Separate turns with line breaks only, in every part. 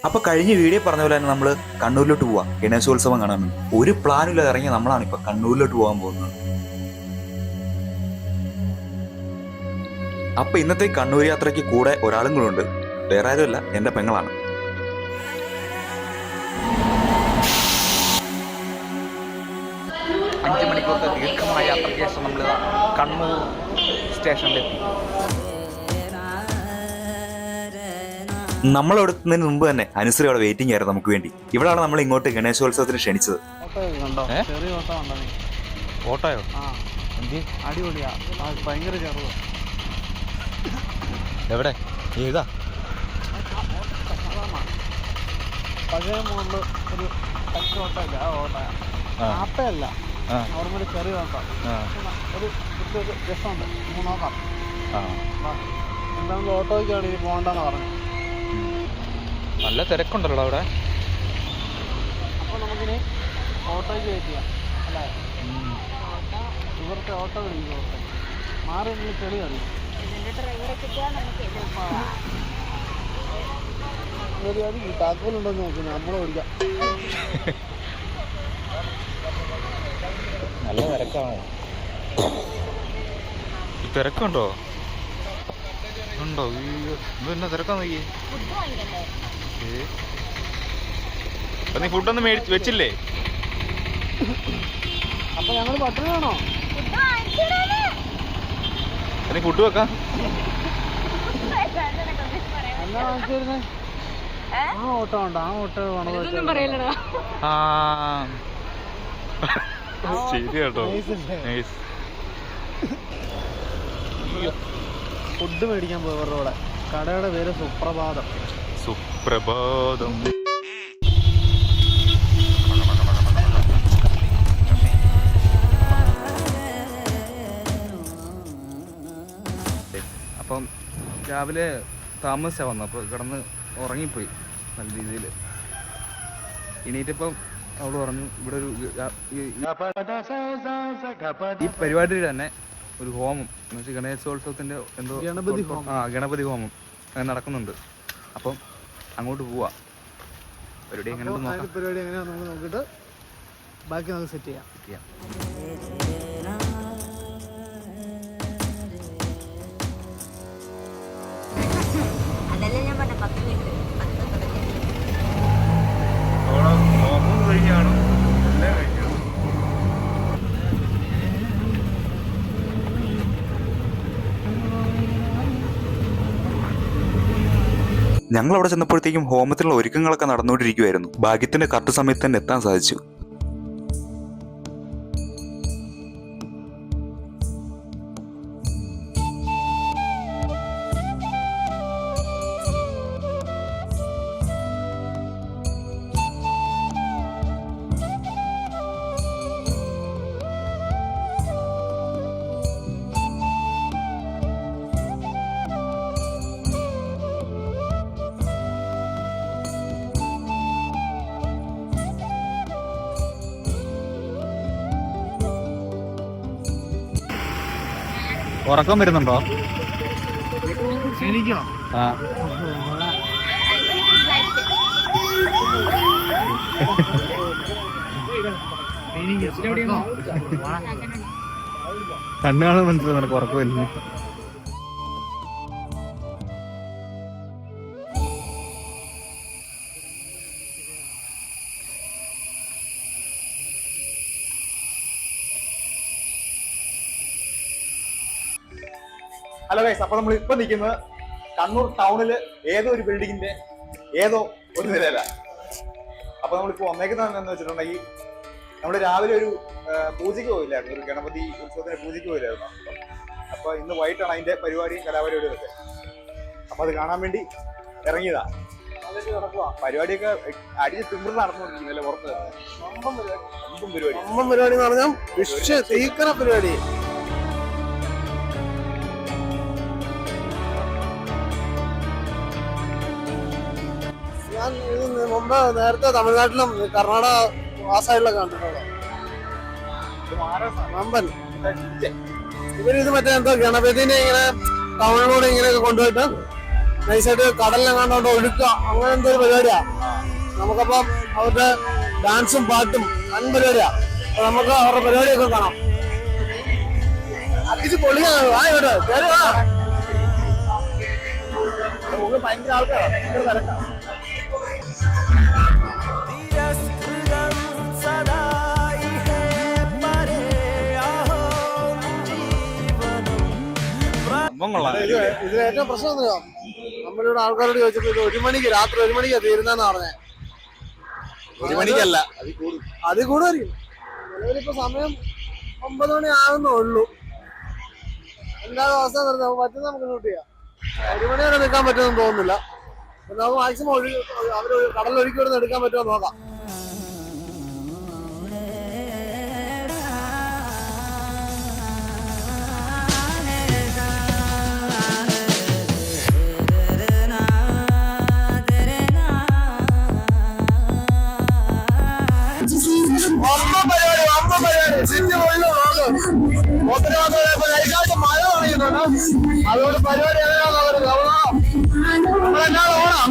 അപ്പൊ കഴിഞ്ഞ വീഡിയോ പറഞ്ഞ പോലെ തന്നെ നമ്മൾ കണ്ണൂരിലോട്ട് പോവാം ഗണേശോത്സവം കാണാൻ. ഒരു പ്ലാനും ഇല്ലാതെ ഇറങ്ങി നമ്മളാണ് ഇപ്പൊ കണ്ണൂരിലോട്ട് പോകാൻ പോകുന്നത്. അപ്പൊ ഇന്നത്തെ കണ്ണൂർ യാത്രയ്ക്ക് കൂടെ ഒരാളും കൂടെ ഉണ്ട്. വേറെ ആരുമല്ല, എന്റെ പെങ്ങളാണ്.
അഞ്ച് മണിക്കൂറത്തെ ദീർഘമായ യാത്രയ്ക്ക് ശേഷം നമ്മൾ കണ്ണൂർ സ്റ്റേഷനിലെത്തി.
നമ്മൾ അവിടെ എത്തുന്നതിന് മുമ്പ് തന്നെ അനുശ്രീ അവിടെ വെയിറ്റിംഗ് ആയിരുന്നു നമുക്ക് വേണ്ടി. ഇവിടാണ് നമ്മൾ ഇങ്ങോട്ട് ഗണേശോത്സവത്തിന് ക്ഷണിച്ചത്.
ഓട്ടോയോ?
അടിപൊളിയാ, ഭയങ്കര ചെറുതാ.
എവിടെ? ഏതാ?
പഴയ മോളില് ഒരു ടച്ച് ഓട്ടോ ഇല്ല, ആ ഓട്ടോയാ. ആപ്പയല്ല, നോർമലി ചെറിയ ഓട്ടോ. ഒരു രസമുണ്ട്, നമുക്ക് നോക്കാം. എന്താണെങ്കിലും ഓട്ടോയ്ക്കാണ് ഇനി പോകണ്ടെന്ന് പറഞ്ഞു.
നല്ല തിരക്കുണ്ടല്ലോ അവിടെ.
അപ്പോൾ നമുക്കിനി ഓട്ടോയ്ക്ക് വെയിറ്റ് ചെയ്യാം അല്ലേ? ഇവർക്ക് ഓട്ടോ വിളിക്കും. ഓട്ടോ മാറി എന്തെങ്കിലും ചെളി അറിയും. താക്കോലുണ്ടോന്ന് നോക്കി നമ്മളെ ഓടിക്കാം.
നല്ല തിരക്കാണോ? തിരക്കുണ്ടോ? ഉണ്ടോ? ഇത് എന്നാ തിരക്കാ നോക്കി. നീ ഫുഡൊന്നും മേടിച്ച് വെച്ചില്ലേ?
അപ്പൊ ഞങ്ങള് പട്ടണമാണോ?
നീ ഫുഡ് വെക്കാം. എന്നാ വാങ്ങിച്ചിരുന്നേ? ആ ഓട്ടോ ഉണ്ടോ? ആ ഓട്ടോ ശരി കേട്ടോ.
ഫുഡ് മേടിക്കാൻ പോയവരുടെ കൂടെ. കടയുടെ പേര് സുപ്രഭാതം.
സുപ്രഭാതം. അപ്പം രാവിലെ താമസിച്ചാണ് വന്നു. അപ്പോൾ കിടന്ന് ഉറങ്ങിപ്പോയി നല്ല രീതിയിൽ. എണീറ്റപ്പം അവള് പറഞ്ഞു ഇവിടെ ഒരു ഈ പരിപാടിയിൽ തന്നെ ഒരു ഹോമം എന്ന് വെച്ചാൽ ഗണേശോത്സവത്തിൻ്റെ എന്തോ ഗണപതി ഹോമം അങ്ങനെ നടക്കുന്നുണ്ട്. അപ്പം അങ്ങോട്ട് പോവാ. പരിപാടി എങ്ങനെയാണെന്ന്
നമുക്ക് നോക്കിയിട്ട് ബാക്കി നമുക്ക് സെറ്റ് ചെയ്യാം.
ഞങ്ങൾ അവിടെ ചെന്നപ്പോഴത്തേക്കും ഹോമത്തിലുള്ള ഒരുക്കങ്ങളൊക്കെ നടന്നുകൊണ്ടിരിക്കുവായിരുന്നു. ഭാഗ്യത്തിന്റെ കറക്റ്റ് സമയത്ത് തന്നെ എത്താൻ സാധിച്ചു.
ഉറക്കം വരുന്നുണ്ടോ?
എനിക്കോ?
കണ്ണുകാണാൻ മനസ്സിലായി നിനക്ക് ഉറക്കം വരുന്നു.
ഹലോ ഗൈസ്, അപ്പൊ നമ്മൾ ഇപ്പൊ നിൽക്കുന്നത് കണ്ണൂർ ടൗണില് ഏതോ ഒരു ബിൽഡിങ്ങിന്റെ ഏതോ ഒരു നിലയില. അപ്പൊ നമ്മളിപ്പോ വന്നേക്കുന്നതെന്ന് വെച്ചിട്ടുണ്ടെങ്കിൽ നമ്മള് രാവിലെ ഒരു പൂജയ്ക്ക് പോയില്ലായിരുന്നു, ഒരു ഗണപതി ഉത്സവത്തിന് പൂജയ്ക്ക് പോയില്ലായിരുന്നു. അപ്പൊ ഇന്ന് വൈകിട്ടാണ് അതിന്റെ പരിപാടിയും കലാപരിപാടിയും ഒക്കെ. അപ്പൊ അത് കാണാൻ വേണ്ടി ഇറങ്ങിയതാ. പരിപാടിയൊക്കെ അടിച്ച് തിമിർന്ന് നടന്നുകൊണ്ടിരിക്കുന്നല്ലേ പുറത്ത്.
പരിപാടി എന്ന് പറഞ്ഞാൽ തീക്കണ പരിപാടി. ഞാൻ ഇത് മുമ്പ് നേരത്തെ തമിഴ്നാട്ടിലും കർണാടക ആ സൈഡിലൊക്കെ കണ്ടിട്ടുള്ളൂ. വമ്പൻ ഇവരിത് മറ്റേ എന്തോ ഗണപതിനെ ഇങ്ങനെ ടൗണിലൂടെ ഇങ്ങനെയൊക്കെ കൊണ്ടുപോയിട്ട് നൈസായിട്ട് കടലിനെ കണ്ടോണ്ട് ഒഴുക്കുക, അങ്ങനെ എന്തോ ഒരു പരിപാടിയാ. നമുക്കപ്പം അവരുടെ ഡാൻസും പാട്ടും പരിപാടിയാ. അപ്പൊ നമുക്ക് അവരുടെ പരിപാടിയൊക്കെ കാണാം. അടിച്ച് പൊളിയാണ്. ആയോട്ടെ ഭയങ്കര ആൾക്കാരാണ്, ഭയങ്കര തിരക്കാണ്. ഇതിൽ ഏറ്റവും പ്രശ്നം എന്താ, നമ്മളിവിടെ ആൾക്കാരോട് ചോദിച്ചപ്പോ ഇത് 1 മണിക്ക്, രാത്രി 1 മണിക്കാ തീരുന്നെന്ന് പറഞ്ഞേ.
1 മണിക്കല്ല,
അത് കൂടുതലായിരിക്കും. നിലവിലിപ്പോ സമയം 9 മണി ആകുന്നേ ഉള്ളൂ. എന്തായാലും അവസ്ഥ നിർത്താം, പറ്റുന്ന നമുക്ക് ഷൂട്ട് ചെയ്യാം. 1 മണി വരെ നിൽക്കാൻ പറ്റുമെന്ന് തോന്നുന്നില്ല. നമുക്ക് മാക്സിമം അവര് കടലൊഴുക്കി വരുന്ന എടുക്കാൻ പറ്റുമോ നോക്കാം. മഴ തുടങ്ങിയിട്ടുണ്ട്. അതുകൊണ്ട് പരിപാടി എങ്ങനെയാണെന്ന് നമ്മളെല്ലാം ഓണം.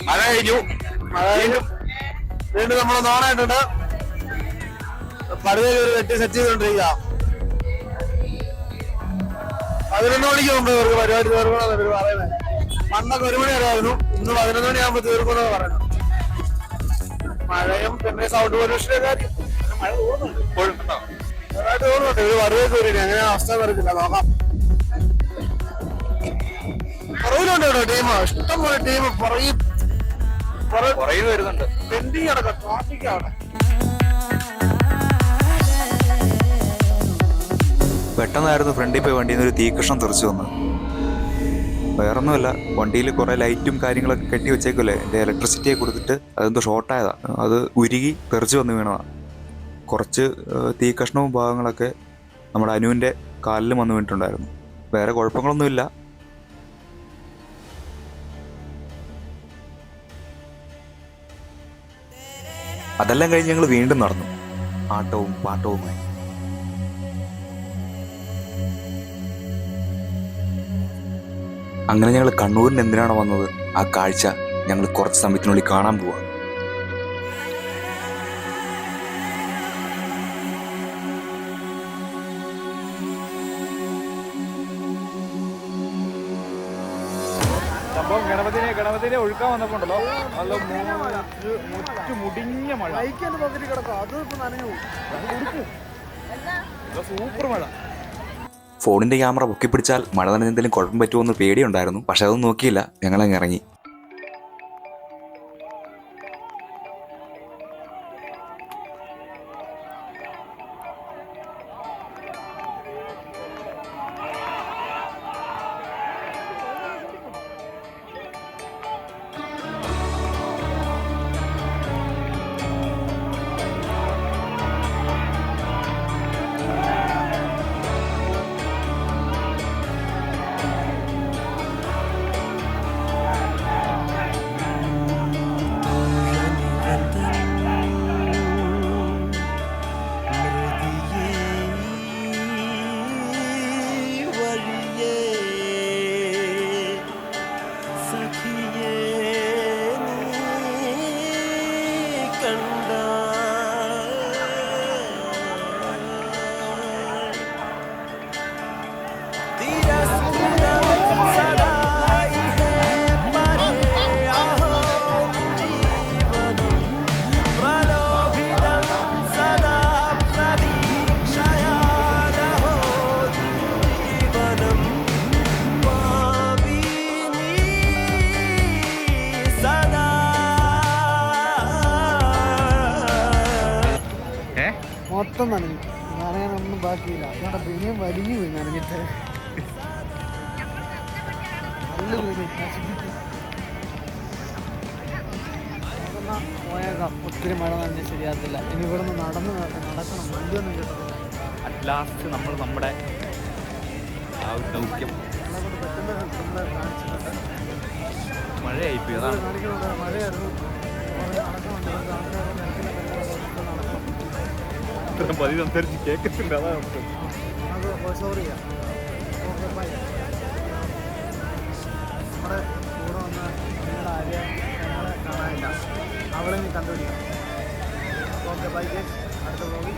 മഴ കഴിഞ്ഞു.
വീണ്ടും നമ്മൾ നോണായിട്ടുണ്ട്. പടുതയിൽ ഒരു വെട്ടി സെറ്റ് ചെയ്തോണ്ടിരിക്കുക. 11 മണിക്ക് മുമ്പ് ഇവർക്ക് പരിപാടി തീർക്കണമെന്ന് ഇവർ പറയുന്നത്. പണ്ടൊക്കെ 1 മണി വരെയായിരുന്നു, ഇന്ന് 11 മണിയാകുമ്പോൾ തീർക്കണമെന്ന് പറയുന്നു. മഴയും പിന്നെ സൗണ്ട് പൊല്യൂഷന്റെ കാര്യം. മഴ തോന്നുന്നുണ്ട്, ചെറുതായിട്ട് തോന്നുന്നുണ്ട്. ഇവര് വറുതെ കയറി എങ്ങനെയാണ് അവസ്ഥ അറിയത്തില്ല, നോക്കാം. പുറകിലുണ്ട് കേട്ടോ ടീം, ഇഷ്ടംപോലെ ടീം പുറകിൽ വരുന്നുണ്ട്. പെൻഡിങ് അടക്കം ട്രാഫിക് അവിടെ.
പെട്ടെന്നായിരുന്നു ഫ്രണ്ടിൽ പോയി വണ്ടിയിൽ നിന്ന് ഒരു തീകഷ്ണം തെറിച്ചു വന്നത്. വേറൊന്നുമല്ല, വണ്ടിയിൽ കുറേ ലൈറ്റും കാര്യങ്ങളൊക്കെ കെട്ടി വെച്ചേക്കല്ലേ, എൻ്റെ ഇലക്ട്രിസിറ്റിയെ കൊടുത്തിട്ട് അതെന്തോ ഷോർട്ടായതാണ്. അത് ഉരുകി തെറിച്ച് വന്ന് വീണതാണ്. കുറച്ച് തീകഷ്ണവും ഭാഗങ്ങളൊക്കെ നമ്മുടെ അനുവിൻ്റെ കാലിലും വന്ന് വീണിട്ടുണ്ടായിരുന്നു. വേറെ കുഴപ്പങ്ങളൊന്നുമില്ല. അതെല്ലാം കഴിഞ്ഞ് ഞങ്ങൾ വീണ്ടും നടന്നു, ആട്ടവും പാട്ടവുമായി. അങ്ങനെ ഞങ്ങൾ കണ്ണൂരിന് എന്തിനാണ് വന്നത്, ആ കാഴ്ച ഞങ്ങൾ കുറച്ച് സമയത്തിനുള്ളിൽ കാണാൻ പോവാണ്.
സംഭവം ഗണപതിനെ ഒഴുക്കാൻ വന്നപ്പോണ്ടല്ലോ, നല്ല മുടിഞ്ഞ മഴ. സൂപ്പർ മഴ.
ഫോണിന്റെ ക്യാമറ പൊക്കിപ്പിടിച്ചാൽ മഴ തന്നെ എന്തെങ്കിലും കുഴപ്പം പറ്റുമോ എന്ന് പേടിയുണ്ടായിരുന്നു. പക്ഷെ അതൊന്നും നോക്കിയില്ല, ഞങ്ങളങ്ങ് ഇറങ്ങി.
മൊത്തം നനഞ്ഞു, നനയാനൊന്നും ബാക്കിയില്ല. അതുകൊണ്ട് പിന്നെയും വലിഞ്ഞു പോയി നനഞ്ഞിട്ട്. പോയേക്കാം, ഒത്തിരി മഴ നനഞ്ഞ് ശരിയാകത്തില്ല. ഇനി ഇവിടെ നിന്ന് നടക്കണം, വണ്ടിയൊന്നും കിട്ടത്തില്ല.
അറ്റ് ലാസ്റ്റ് നമ്മൾ നമ്മുടെ ആ ഒരു ദൗത്യം മഴയായിപ്പോയി, അതാണ്
മഴയായിരുന്നു.
ഇത്ര പതി സംസാരിച്ച് കേൾക്കത്തില്ല. അതാ നമുക്ക്
അത് സോറി ചെയ്യാം. Okay bye. നമ്മുടെ കൂടെ വന്ന നിങ്ങളുടെ ആര്യ ഞങ്ങളെ കാണാനില്ല, അവളെ നീ കണ്ടുപിടിക്കണം. Okay bye. അടുത്ത വ്ലോഗിൽ